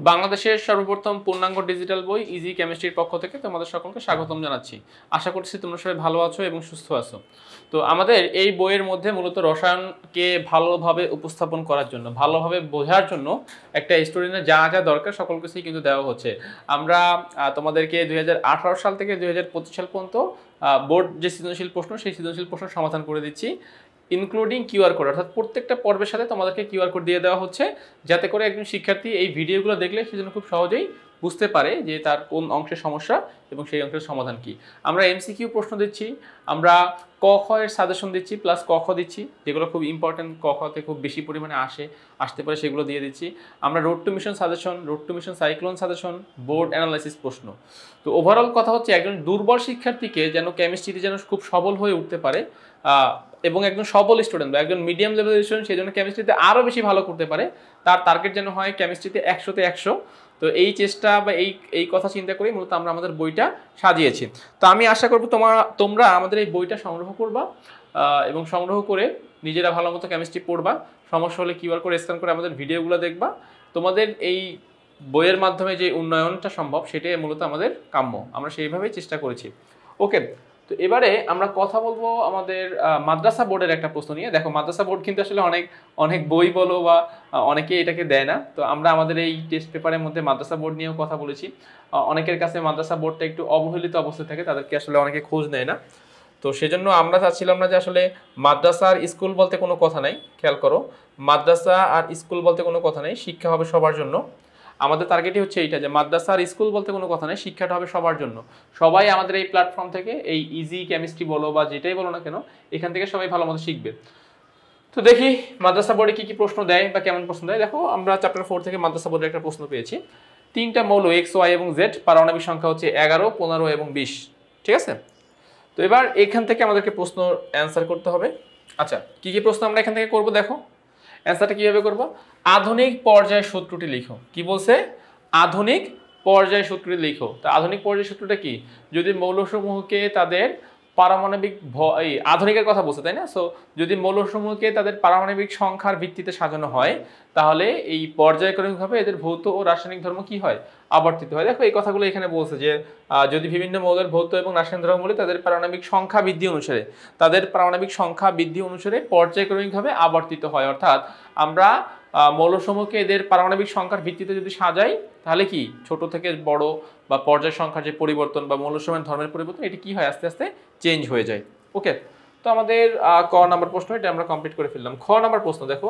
বাংলাদেশের সর্বপ্রথম পূর্ণাঙ্গ ডিজিটাল বই ইজি কেমিস্ট্রির পক্ষ থেকে তোমাদের সকলকে স্বাগতম জানাচ্ছি। আশা করছি তোমরা সবাই ভালো আছো এবং সুস্থ আছো। তো আমাদের এই বইয়ের মধ্যে মূলত রসায়নকে ভালোভাবে উপস্থাপন করার জন্য, ভালোভাবে বোঝার জন্য একটা স্টুডেন্টের যা যা দরকার সকল কিছুই কিন্তু দেওয়া হচ্ছে। আমরা তোমাদেরকে 2018 সাল থেকে 2025 সাল পর্যন্ত বোর্ড যে সৃজনশীল প্রশ্ন, সেই সৃজনশীল প্রশ্ন সমাধান করে দিচ্ছি, ইনক্লুডিং কিউআর কোড। অর্থাৎ প্রত্যেকটা পর্বের সাথে তোমাদেরকে কিউআর কোড দিয়ে দেওয়া হচ্ছে, যাতে করে একজন শিক্ষার্থী এই ভিডিওগুলো দেখলে সে যেন খুব সহজেই বুঝতে পারে যে তার কোন অংশের সমস্যা এবং সেই অংশের সমাধান কি। আমরা এমসিকিউ প্রশ্ন দিচ্ছি, আমরা ক খ এর সাজেশন দিচ্ছি, প্লাস ক খ দিচ্ছি, যেগুলো খুব ইম্পর্টেন্ট, ক খতে খুব বেশি পরিমাণে আসতে পারে, সেগুলো দিয়ে দিচ্ছি। আমরা road two mission suggestion, road two mission cyclone suggestion, board analysis প্রশ্ন। তো ওভারঅল কথা হচ্ছে একজন দুর্বল শিক্ষার্থীকে যেন কেমিস্ট্রিতে যেন খুব সবল হয়ে উঠতে পারে, এবং একজন সবল স্টুডেন্ট বা একজন মিডিয়াম লেভেলের স্টুডেন্ট সেই জন্য কেমিস্ট্রিতে আরও বেশি ভালো করতে পারে, তার টার্গেট যেন হয় কেমিস্ট্রিতে 100-তে 100। তো এই চেষ্টা বা এই কথা চিন্তা করেই মূলত আমরা আমাদের বইটা সাজিয়েছি। তো আমি আশা করবো তোমরা আমাদের এই বইটা সংগ্রহ করবা এবং সংগ্রহ করে নিজেরা ভালো মতো কেমিস্ট্রি পড়বা। সমস্যা হলে কিউআর কোড স্ক্যান করে আমাদের ভিডিওগুলো দেখবা। তোমাদের এই বইয়ের মাধ্যমে যে উন্নয়নটা সম্ভব সেটাই মূলত আমাদের কাম্য, আমরা সেইভাবেই চেষ্টা করেছি। ওকে, তো এবারে আমরা কথা বলবো আমাদের মাদ্রাসা বোর্ডের একটা প্রশ্ন নিয়ে। দেখো, মাদ্রাসা বোর্ড কিন্তু আসলে অনেক বই বলো বা অনেকে এটাকে দেয় না। তো আমরা আমাদের এই টেস্ট পেপারের মধ্যে মাদ্রাসা বোর্ড নিয়েও কথা বলেছি। অনেকের কাছে মাদ্রাসা বোর্ডটা একটু অবহেলিত অবস্থায় থাকে, তাদেরকে আসলে অনেকে খোঁজ নেয় না। তো সেজন্য আমরা চাচ্ছিলাম না যে আসলে মাদ্রাসা আর স্কুল বলতে কোনো কথা নাই। খেয়াল করো, মাদ্রাসা আর স্কুল বলতে কোনো কথা নেই, শিক্ষা হবে সবার জন্য। আমাদের টার্গেটই হচ্ছে এইটা যে মাদ্রাসা আর স্কুল বলতে কোনো কথা নেই, শিক্ষাটা হবে সবার জন্য। সবাই আমাদের এই প্ল্যাটফর্ম থেকে এই ইজি কেমিস্ট্রি বলো বা যেটাই বলো না কেন, এখান থেকে সবাই ভালো মতো শিখবে। তো দেখি মাদ্রাসা বোর্ডে কি কি প্রশ্ন দেয় বা কেমন প্রশ্ন দেয়। দেখো, আমরা চ্যাপ্টার 4 থেকে মাদ্রাসা বোর্ডের একটা প্রশ্ন পেয়েছি। 3টা মৌল এক্স, ওয়াই এবং জেড, পারমাণবিক সংখ্যা হচ্ছে 11, 15 এবং 20। ঠিক আছে, তো এবার এখান থেকে আমাদেরকে প্রশ্ন অ্যান্সার করতে হবে। আচ্ছা, কি কি প্রশ্ন আমরা এখান থেকে করব দেখো। অ্যান্সারটা কীভাবে করবো? আধুনিক পর্যায় সূত্রটি লিখো। কি বলছে? আধুনিক পর্যায় সূত্রটি লিখো। তা আধুনিক পর্যায় সূত্রটা কি? যদি মৌলসমূহকে তাদের পারমাণবিক আধুনিকের কথা বলছে, তাই না? সো যদি মৌলসমূহকে তাদের পারমাণবিক সংখ্যার ভিত্তিতে সাজানো হয়, তাহলে এই পর্যায়ক্রমিকভাবে এদের ভৌত ও রাসায়নিক ধর্ম কি হয়? আবর্তিত হয়। দেখো, এই কথাগুলো এখানে বলছে যে যদি বিভিন্ন মৌলের ভৌত এবং রাসায়নিক ধর্ম বলে তাদের পারমাণবিক সংখ্যা বৃদ্ধি অনুসারে পর্যায়ক্রমিকভাবে আবর্তিত হয়। অর্থাৎ আমরা মৌলসমূহকে এদের পারমাণবিক সংখ্যার ভিত্তিতে যদি সাজাই, তাহলে কি ছোট থেকে বড় বা পর্যায় সংখ্যার যে পরিবর্তন বা মৌলসমূহের ধর্মের পরিবর্তন, এটি কি হয়? আস্তে আস্তে চেঞ্জ হয়ে যায়। ওকে, তো আমাদের ক নাম্বার প্রশ্ন এটা আমরা কমপ্লিট করে ফেললাম। খ নাম্বার প্রশ্ন দেখো,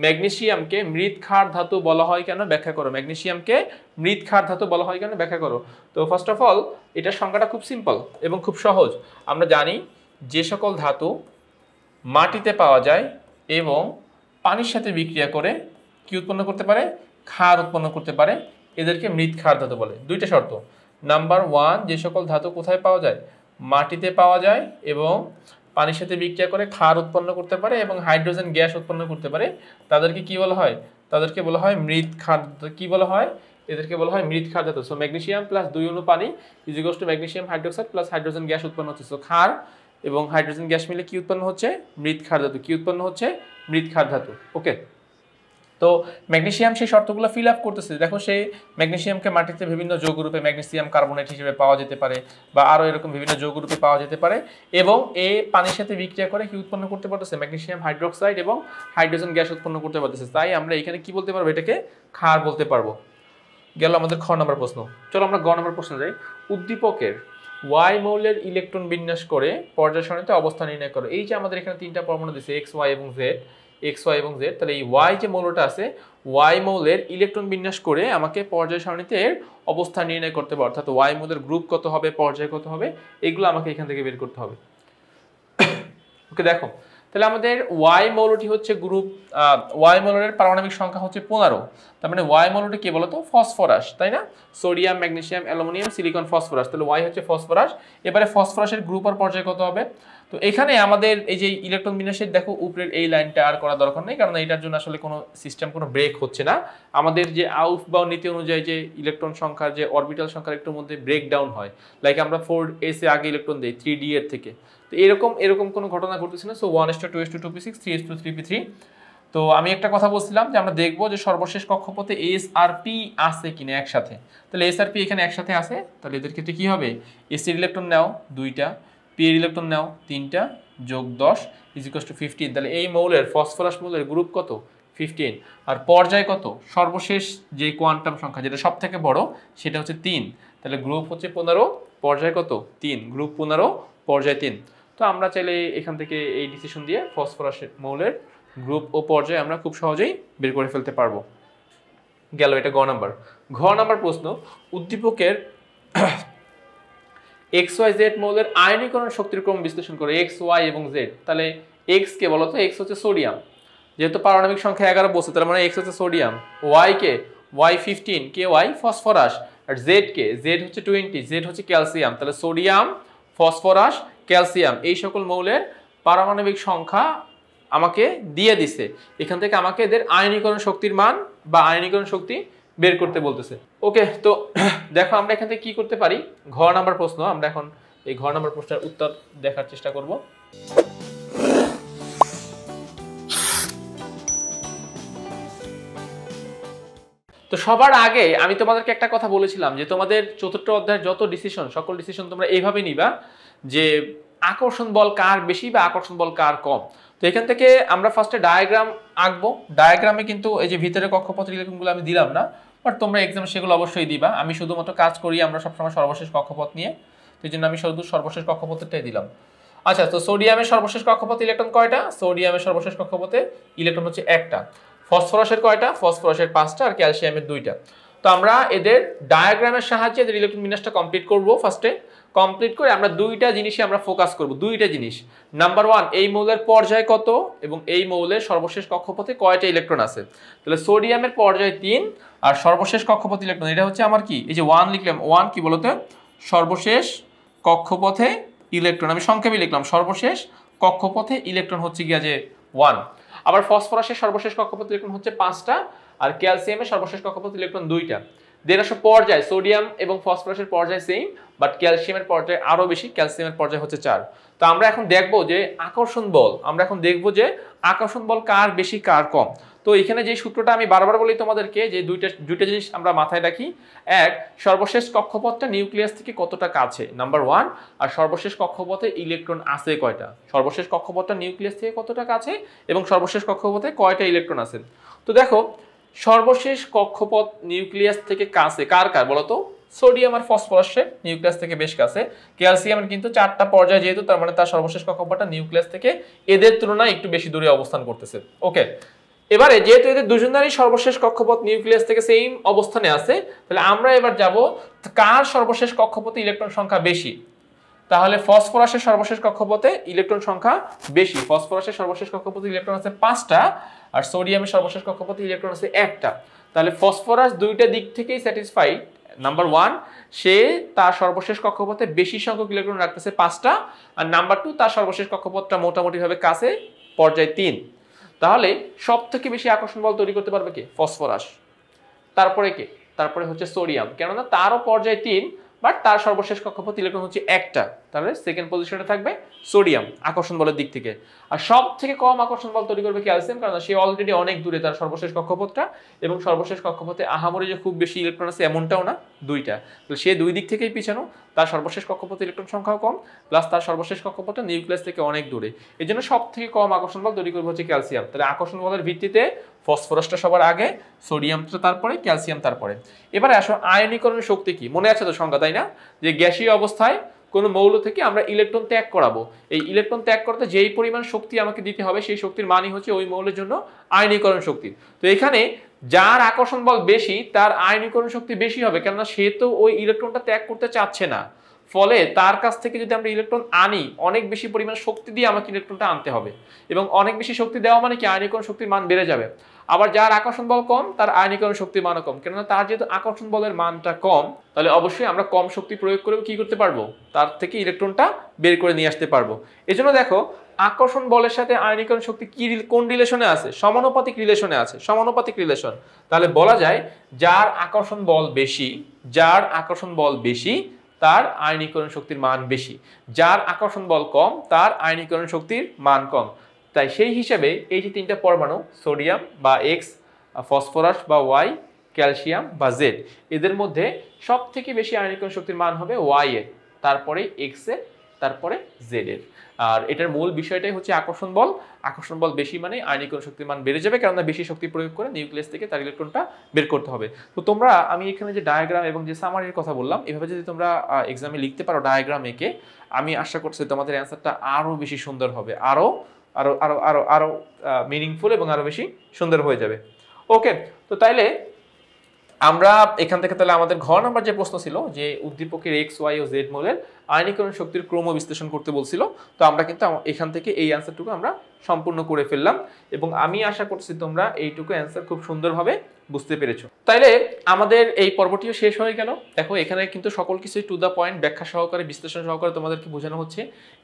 ম্যাগনেসিয়ামকে মৃৎ ক্ষার ধাতু বলা হয় কেন? ব্যাখ্যা করো। ম্যাগনেসিয়ামকে মৃৎ ক্ষার ধাতু বলা হয় কেন? ব্যাখ্যা করো। তো ফার্স্ট অফ অল, এটার সংজ্ঞাটা খুব সিম্পল এবং খুব সহজ। আমরা জানি যে সকল ধাতু মাটিতে পাওয়া যায় এবং পানির সাথে বিক্রিয়া করে কি উৎপন্ন করতে পারে? ক্ষার উৎপন্ন করতে পারে, এদেরকে মৃৎ ক্ষার ধাতু বলে। দুইটা শর্ত। নাম্বার 1, যে সকল ধাতু কোথায় পাওয়া যায়? মাটিতে পাওয়া যায় এবং পানির সাথে বিক্রিয়া করে ক্ষার উৎপন্ন করতে পারে এবং হাইড্রোজেন গ্যাস উৎপন্ন করতে পারে, তাদেরকে কি বলা হয়? তাদেরকে বলা হয় মৃৎ ক্ষার। কি বলা হয়? এদেরকে বলা হয় মৃৎ ক্ষার ধাতু। সো ম্যাগনেসিয়াম প্লাস 2 অণু পানি is equals to magnesium hydroxide plus hydrogen gas উৎপন্ন হচ্ছে। সো ক্ষার এবং হাইড্রোজেন গ্যাস মিলে কি উৎপন্ন হচ্ছে? মৃৎ ক্ষার ধাতু। কি উৎপন্ন হচ্ছে? মৃৎ ক্ষার ধাতু। ওকে, তো ম্যাগনেসিয়াম সেই শর্তগুলো ফিল আপ করতেছে। দেখো, সেই ম্যাগনেসিয়ামকে মাটিতে বিভিন্ন যৌগরূপে ম্যাগনেসিয়াম কার্বনেট হিসেবে পাওয়া যেতে পারে বা আরও এরকম বিভিন্ন যৌগরূপে পাওয়া যেতে পারে, এবং এ পানির সাথে বিক্রিয়া করে কি উৎপন্ন করতে পারতেছে? ম্যাগনেসিয়াম হাইড্রোক্সাইড এবং হাইড্রোজেন গ্যাস উৎপন্ন করতে পারতেছে। তাই আমরা এখানে কি বলতে পারবো? এটাকে ক্ষার বলতে পারবো। গেল আমাদের খ নম্বর প্রশ্ন। চলো আমরা গ নম্বর প্রশ্ন যাই। উদ্দীপকের ওয়াই মৌলের ইলেকট্রন বিন্যাস করে পর্যায় সারণীতে অবস্থান নির্ণয় করো। এই যে আমাদের এখানে 3টা পরমাণু দিয়েছে, এক্স, ওয়াই এবং জেড, তাহলে এই ওয়াই যে মৌলটা আছে, ওয়াই মৌলের ইলেকট্রন বিন্যাস করে আমাকে পর্যায় সারণীতে এর অবস্থান নির্ণয় করতে হবে। অর্থাৎ ওয়াই মৌলের গ্রুপ কত হবে, পর্যায় কত হবে, এগুলো আমাকে এখান থেকে বের করতে হবে। ওকে, দেখো, তাহলে আমাদের ওয়াই মৌলটি হচ্ছে গ্রুপ, ওয়াই মৌলের পারমাণবিক সংখ্যা হচ্ছে 15। তার মানে ওয়াই মৌলটি কি বলতো? ফসফরাস, তাই না? Sodium, magnesium, aluminium, silicon, phosphorus. তাহলে ওয়াই হচ্ছে ফসফরাস। এবারে ফসফরাসের গ্রুপ আর পর্যায় কত হবে? তো এখানে আমাদের এই যে ইলেকট্রন বিন্যাসের দেখো উপরের এই লাইনটা আর করা দরকার নেই, কারণ এটার জন্য আসলে কোনো সিস্টেম, কোনো ব্রেক হচ্ছে না। আমাদের যে আউফ বা নীতি অনুযায়ী যে ইলেকট্রন সংখ্যার যে অরবিটাল সংখ্যার একটু মধ্যে ব্রেক ডাউন হয়, লাইক আমরা 4s এ আগে ইলেকট্রন দিই 3d এর থেকে, তো এরকম কোনো ঘটনা ঘটতেছে না। So 1s2 2s2 2p6 3s2 3p3। তো আমি একটা কথা বলছিলাম যে আমরা দেখবো যে সর্বশেষ কক্ষপথে এস আর পি আছে কিনা একসাথে। তাহলে এস আর পি এখানে একসাথে আছে, তাহলে এদের ক্ষেত্রে কি হবে, এস এর ইলেকট্রন নাও 2টা, পি এর ইলেকট্রন নাও 3টা, যোগ 10 = 15। তাহলে এই মৌলের ফসফরাস মৌলের গ্রুপ কত, 15। আর পর্যায় কত, সর্বশেষ যে কোয়ান্টাম সংখ্যা যেটা সব থেকে বড় সেটা হচ্ছে 3। তাহলে গ্রুপ হচ্ছে 15, পর্যায় কত 3, গ্রুপ 15, পর্যায় 3। তো আমরা চাইলে এখান থেকে এই ডিসিশন দিয়ে ফসফরাস মৌলের গ্রুপ ও পর্যায়ে আমরা খুব সহজেই বের করে ফেলতে পারবো। গেল এটা গ নাম্বার। ঘ নাম্বার প্রশ্ন, উদ্দীপকের এক্স ওয়াই জেড মৌলের আয়নীকরণ শক্তির ক্রম বিশ্লেষণ করে, এক্স ওয়াই এবং জেড। তাহলে এক্স কে বলতো, এক্স হচ্ছে সোডিয়াম, যেহেতু পারমাণবিক সংখ্যা 11 বলছে তার মানে এক্স হচ্ছে সোডিয়াম, ওয়াই কে ওয়াই 15, কে ওয়াই ফসফরাস, আর জেড কে জেড হচ্ছে 20, জেড হচ্ছে ক্যালসিয়াম। তাহলে সোডিয়াম, ফসফরাস, ক্যালসিয়াম এই সকল মৌলের পারমাণবিক সংখ্যা আমাকে দিয়ে দিছে, এখান থেকে আমাকে এদের আয়নীকরণ শক্তির মান বা আয়নীকরণ শক্তি বের করতে বলতেছে। ওকে, তো দেখো আমরা এখান থেকে কি করতে পারি, ঘ নাম্বার প্রশ্ন, আমরা এখন এই ঘ নাম্বার প্রশ্নের উত্তর দেখার চেষ্টা করব। তো সবার আগে আমি তোমাদেরকে একটা কথা বলেছিলাম যে তোমাদের চতুর্থ অধ্যায়ের যত ডিসিশন, সকল ডিসিশন তোমরা এইভাবে নিবা যে আকর্ষণ বল কার বেশি বা আকর্ষণ বল কার কম। তো এখান থেকে আমরা ফার্স্টে ডায়াগ্রাম আঁকবো। ডায়াগ্রামে কিন্তু এই যে ভিতরে কক্ষপথের ইলেকট্রনগুলো আমি দিলাম না, বাট তোমরা এক্সামে সেগুলো অবশ্যই দিবা। আমি শুধুমাত্র কাজ করি আমরা সবসময় সর্বশেষ কক্ষপথ নিয়ে, সেই জন্য আমি শুধু সর্বশেষ কক্ষপথটাই দিলাম। আচ্ছা, তো সোডিয়ামের সর্বশেষ কক্ষপথে ইলেকট্রন কয়টা, সোডিয়ামের সর্বশেষ কক্ষপথে ইলেকট্রন হচ্ছে একটা। ফসফরাসের কয়টা, ফসফরাসের 5টা, আর ক্যালসিয়ামের 2টা। তো আমরা এদের ডায়াগ্রামের সাহায্যে এদের ইলেকট্রন বিন্যাসটা কমপ্লিট করব। ফার্স্টে কমপ্লিট করে আমরা দুইটা জিনিসে আমরা ফোকাস করব, দুইটা জিনিস। নাম্বার 1, এই মৌলের পর্যায় কত এবং এই মৌলের সর্বশেষ কক্ষপথে কয়টা ইলেকট্রন আছে। তাহলে সোডিয়ামের পর্যায় 3 আর সর্বশেষ কক্ষপথ ইলেকট্রন এটা হচ্ছে আমার কি, এই যে 1 লিখলাম, 1 কি বলতো, সর্বশেষ কক্ষপথে ইলেকট্রন, আমি সংক্ষেপে লিখলাম সর্বশেষ কক্ষপথে ইলেকট্রন হচ্ছে গিয়া যে 1। আবার ফসফরাসের সর্বশেষ কক্ষপথ ইলেকট্রন হচ্ছে 5টা, আর ক্যালসিয়ামের সর্বশেষ কক্ষপথ ইলেকট্রন 2টা। দেন আসলে পর্যায়, সোডিয়াম এবং ফসফরাসের পর্যায় সেম, বাট ক্যালসিয়ামের পর্যায় আরো বেশি, ক্যালসিয়ামের পর্যায় হচ্ছে 4। তো আমরা এখন দেখবো যে আকর্ষণ বল, আমরা এখন দেখবো যে আকর্ষণ বল কার বেশি কার কম। তো এখানে যে সূত্রটা আমি বারবার বলি তোমাদেরকে, যে দুইটা জিনিস আমরা মাথায় রাখি। এক, সর্বশেষ কক্ষপথটা নিউক্লিয়াস থেকে কতটা কাছে, নাম্বার 1। আর সর্বশেষ কক্ষপথে ইলেকট্রন আছে কয়টা, সর্বশেষ কক্ষপথটা নিউক্লিয়াস থেকে কতটা কাছে এবং সর্বশেষ কক্ষপথে কয়টা ইলেকট্রন আছে। তো দেখো সর্বশেষ কক্ষপথ নিউক্লিয়াস থেকে কাছে কার কার বলতো, সোডিয়াম আর ফসফরাসের নিউক্লিয়াস থেকে বেশ কাছে। ক্যালসিয়ামের কিন্তু 4টা পর্যায় যেহেতু, তার মানে তার সর্বশেষ কক্ষপথটা নিউক্লিয়াস থেকে এদের তুলনায় একটু বেশি দূরে অবস্থান করতেছে। ওকে, এবারে যেহেতু এদের দুজনেরই সর্বশেষ কক্ষপথ নিউক্লিয়াস থেকে সেম অবস্থানে আছে, তাহলে আমরা এবার যাব কার সর্বশেষ কক্ষপথে ইলেকট্রন সংখ্যা বেশি। তাহলে ফসফরাসের সর্বশেষ কক্ষপথে ইলেকট্রন সংখ্যা বেশি, ফসফরাসের সর্বশেষ কক্ষপথে ইলেকট্রন আছে 5টা, আর সোডিয়ামের সর্বশেষ কক্ষপথে ইলেকট্রন আছে 1টা। তাহলে ফসফরাস দুইটা দিক থেকেই স্যাটিসফাইড। নাম্বার 1, সে তার সর্বশেষ কক্ষপথে বেশি সংখ্যক ইলেকট্রন রাখতেছে 5টা, আর নাম্বার 2, তার সর্বশেষ কক্ষপথটা মোটামুটি ভাবে কাছে, পর্যায় 3। তাহলে সব থেকে বেশি আকর্ষণ বল তৈরি করতে পারবে কে, ফসফরাস। তারপরে কে, তারপরে হচ্ছে সোডিয়াম, কেননা তারও পর্যায় 3, বাট তার সর্বশেষ কক্ষপথ ইলেকট্রন হচ্ছে 1টা। তাহলে সেকেন্ড পজিশনে থাকবে সোডিয়াম আকর্ষণ বলের দিক থেকে। আর সব থেকে কম আকর্ষণ বল তৈরি করবে ক্যালসিয়াম, কারণ সে অলরেডি অনেক দূরে তার সর্বশেষ কক্ষপথটা, এবং সর্বশেষ কক্ষপথে আহামরি যে খুব বেশি ইলেকট্রন আছে এমনটাও না, 2টা। তাহলে সে দুই দিক থেকেই পিছানো, তার সর্বশেষ কক্ষপথে ইলেকট্রন সংখ্যাও কম, প্লাস তার সর্বশেষ কক্ষপথটা নিউক্লিয়াস থেকে অনেক দূরে। এই জন্য সব থেকে কম আকর্ষণ বল তৈরি করবে হচ্ছে ক্যালসিয়াম। তাহলে আকর্ষণ বলের ভিত্তিতে ফসফরাসটা সবার আগে, সোডিয়ামটা তারপরে, ক্যালসিয়াম তারপরে। এবারে আসো আয়নীকরণ শক্তি কি, মনে আছে তো সংজ্ঞা, তাই না, যে গ্যাসীয় অবস্থায় কোনো মৌল থেকে আমরা ইলেকট্রন ত্যাগ করাবো, এই ইলেকট্রন ত্যাগ করতে যেই পরিমাণ শক্তি আমাকে দিতে হবে সেই শক্তির মানই হচ্ছে ওই মৌলের জন্য আয়নীকরণ শক্তি। তো এখানে যার আকর্ষণ বল বেশি তার আয়নীকরণ শক্তি বেশি হবে, কেননা সে তো ওই ইলেকট্রনটা ত্যাগ করতে চাচ্ছে না। ফলে তার কাছ থেকে যদি আমরা ইলেকট্রন আনি, অনেক বেশি পরিমাণ শক্তি দিয়ে আমাকে ইলেকট্রনটা আনতে হবে, এবং অনেক বেশি শক্তি দেওয়া মানে কি আয়নীকরণ শক্তির মান বেড়ে যাবে। আবার যার আকর্ষণ বল কম তার আয়নীকরণ শক্তির মানও কম, কেননা তার যেহেতু আকর্ষণ বলের মানটা কম, তাহলে অবশ্যই আমরা কম শক্তি প্রয়োগ করে কি করতে পারবো, তার থেকে ইলেকট্রনটা বের করে নিয়ে আসতে পারবো। এজন্য দেখো আকর্ষণ বলের সাথে আয়নীকরণ শক্তি কি, কোন রিলেশনে আছে, সমানুপাতিক রিলেশনে আছে, সমানুপাতিক রিলেশন। তাহলে বলা যায় যার আকর্ষণ বল বেশি, যার আকর্ষণ বল বেশি তার আয়নীকরণ শক্তির মান বেশি, যার আকর্ষণ বল কম তার আয়নীকরণ শক্তির মান কম। তাই সেই হিসাবে এই যে তিনটা পরমাণু সোডিয়াম বা এক্স, ফসফরাস বা ওয়াই, ক্যালসিয়াম বা জেড, এদের মধ্যে সব থেকে বেশি আয়নীকরণ শক্তির মান হবে ওয়াই এর, তারপরে এক্স এর, তারপরে জেড এর। আর এটার মূল বিষয়টাই হচ্ছে আকর্ষণ বল। আকর্ষণ বল বেশি মানে আয়নীকরণ শক্তির মান বেড়ে যাবে, কারণ বেশি শক্তি প্রয়োগ করে নিউক্লিয়াস থেকে তার ইলেকট্রনটা বের করতে হবে। তো তোমরা আমি এখানে যে ডায়াগ্রাম এবং যে সামারির কথা বললাম, এভাবে যদি তোমরা এক্সামে লিখতে পারো ডায়াগ্রাম এঁকে, আমি আশা করছি তোমাদের অ্যান্সারটা আরো বেশি সুন্দর হবে, আরো আরো আরো আরো আরো মিনিংফুল এবং আরো বেশি সুন্দর হয়ে যাবে। ওকে, তো তাইলে আমরা এখান থেকে তাহলে আমাদের ঘ নাম্বার যে প্রশ্ন ছিল যে উদ্দীপকের এক্স, ওয়াই ও জেড মৌলের আয়নীকরণ শক্তির ক্রম বিশ্লেষণ করতে বলছিল, তো আমরা কিন্তু এখান থেকে এই অ্যান্সারটুকু আমরা সম্পূর্ণ করে ফেললাম এবং আমি আশা করছি তোমরা এইটুকু অ্যান্সার খুব সুন্দরভাবে বুঝতে পেরেছো। তাইলে আমাদের এই পর্বটিও শেষ হয়ে গেল। দেখো এখানে কিন্তু সকল কিছুই টু দ্য পয়েন্ট ব্যাখ্যা সহকারে বিশ্লেষণ সহকারে তোমাদেরকে বোঝানো হচ্ছে।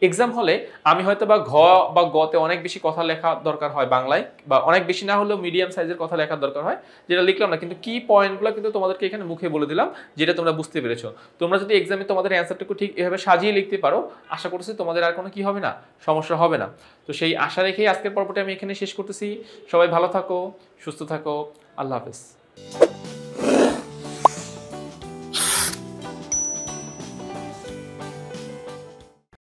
এক্সাম হলে আমি হয়তো বা ঘ বা গতে অনেক বেশি কথা লেখা দরকার হয় বাংলায়, বা অনেক বেশি না হলেও মিডিয়াম সাইজের কথা লেখার দরকার হয়, যেটা লিখলাম না, কিন্তু কি পয়েন্টগুলো কিন্তু তোমাদেরকে এখানে মুখে বলে দিলাম, যেটা তোমরা বুঝতে পেরেছো। তোমরা যদি এক্সামে তোমাদের অ্যান্সারটুকু ঠিক এভাবে সাজিয়ে লিখতে পারো, আশা করছি তোমাদের আর কোনো কি হবে না, সমস্যা হবে না। তো সেই আশা রেখেই আজকের পর্বটি আমি এখানে শেষ করতেছি। সবাই ভালো থাকো, সুস্থ থাকো, আল্লাহ হাফেজ।